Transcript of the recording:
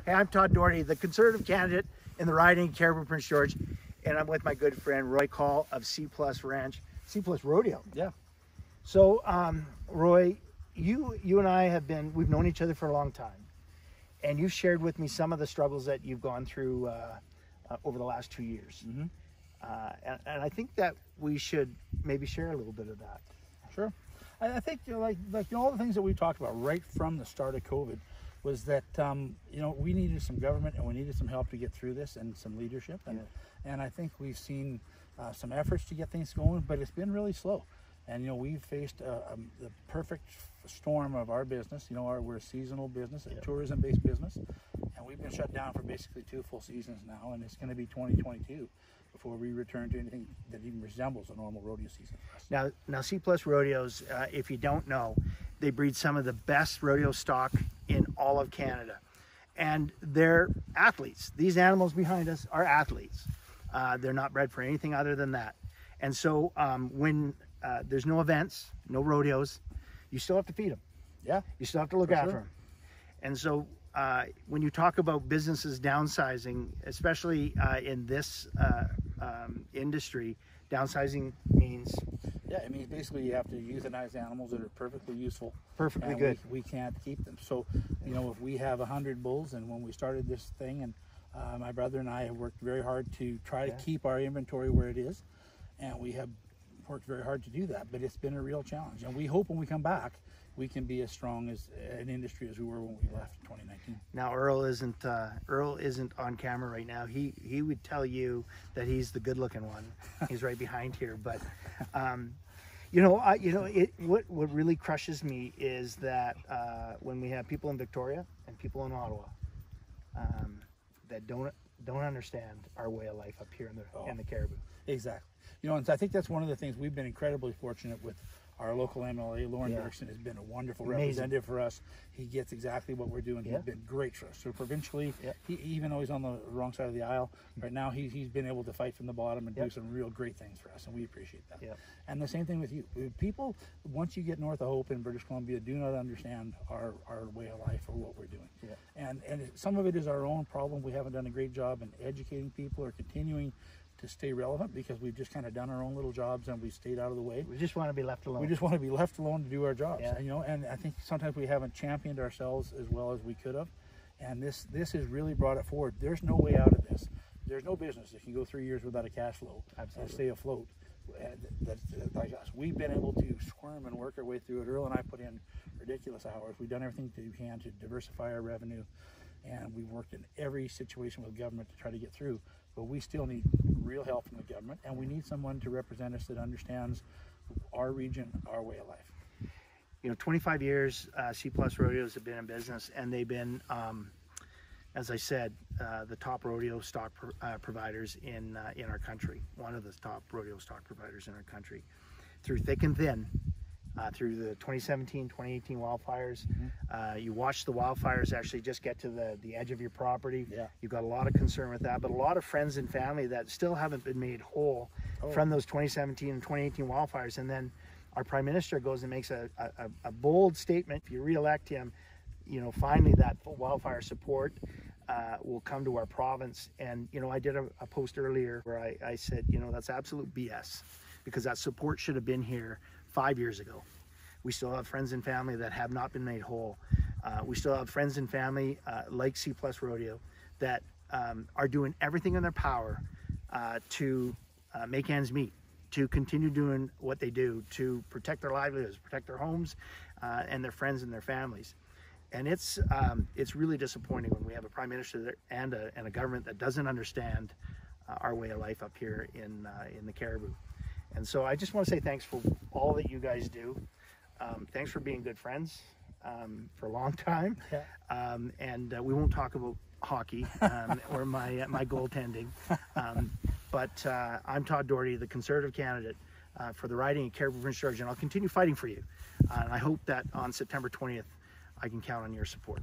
Hey, I'm Todd Doherty, the Conservative candidate in the riding Cariboo Prince George, and I'm with my good friend Roy Call of C Ranch, C Rodeo. Yeah. So, Roy, you and I we've known each other for a long time, and you've shared with me some of the struggles that you've gone through over the last 2 years. Mm-hmm. And I think that we should maybe share a little bit of that. Sure. I think like all the things that we talked about right from the start of COVID was that we needed some government and we needed some help to get through this and some leadership, and I think we've seen some efforts to get things going, but it's been really slow. And we've faced the perfect storm of our business. We're a seasonal business, a tourism-based business, and we've been shut down for basically 2 full seasons now, and it's going to be 2022 before we return to anything that even resembles a normal rodeo season for us. Now C Rodeos, if you don't know, they breed some of the best rodeo stock in all of Canada, and they're athletes. These animals behind us are athletes. They're not bred for anything other than that. And so when there's no events, no rodeos, you still have to feed them. Yeah, you still have to look after them. And so when you talk about businesses downsizing, especially in this industry, downsizing means... Yeah, it means basically you have to euthanize animals that are perfectly useful. Perfectly good. We can't keep them. So, if we have 100 bulls, and when we started this thing, and my brother and I have worked very hard to try to keep our inventory where it is, and we have worked very hard to do that, but it's been a real challenge. And we hope when we come back, we can be as strong as an industry as we were when we left in 2019. Now, Earl isn't on camera right now. He would tell you that he's the good-looking one. He's right behind here. But what really crushes me is that when we have people in Victoria and people in Ottawa that don't understand our way of life up here in the Cariboo. Exactly. And I think that's one of the things we've been incredibly fortunate with. Our local MLA, Lauren Dirksen, has been a wonderful representative for us. He gets exactly what we're doing. He's been great for us. So provincially, even though he's on the wrong side of the aisle, right now he's been able to fight from the bottom and do some real great things for us, and we appreciate that. And the same thing with you. People, once you get north of Hope in British Columbia, do not understand our way of life or what we're doing. And some of it is our own problem. We haven't done a great job in educating people or continuing to stay relevant, because we've just kind of done our own little jobs and we stayed out of the way. We just want to be left alone. We just want to be left alone to do our jobs. And I think sometimes we haven't championed ourselves as well as we could have. And this has really brought it forward. There's no way out of this. There's no business that can go 3 years without a cash flow and stay afloat. That's like us. We've been able to squirm and work our way through it. Earl and I put in ridiculous hours. We've done everything we can to diversify our revenue, and we've worked in every situation with government to try to get through. But we still need real help from the government, and we need someone to represent us that understands our region, our way of life. 25 years C Rodeos have been in business, and they've been, as I said, the top rodeo stock providers in our country. One of the top rodeo stock providers in our country, through thick and thin. Through the 2017, 2018 wildfires. You watch the wildfires actually just get to the edge of your property. You've got a lot of concern with that, but a lot of friends and family that still haven't been made whole from those 2017 and 2018 wildfires. And then our Prime Minister goes and makes a bold statement. If you re-elect him, finally that full wildfire support will come to our province. And, I did a post earlier where I said, that's absolute BS, because that support should have been here 5 years ago. We still have friends and family that have not been made whole. We still have friends and family like C Rodeo that are doing everything in their power to make ends meet, to continue doing what they do, to protect their livelihoods, protect their homes and their friends and their families. And it's really disappointing when we have a Prime Minister and a government that doesn't understand our way of life up here in the Cariboo. And so I just want to say thanks for all that you guys do. Thanks for being good friends for a long time. And we won't talk about hockey or my goaltending. But I'm Todd Doherty, the Conservative candidate for the riding in Cariboo Prince George, and I'll continue fighting for you. And I hope that on September 20th, I can count on your support.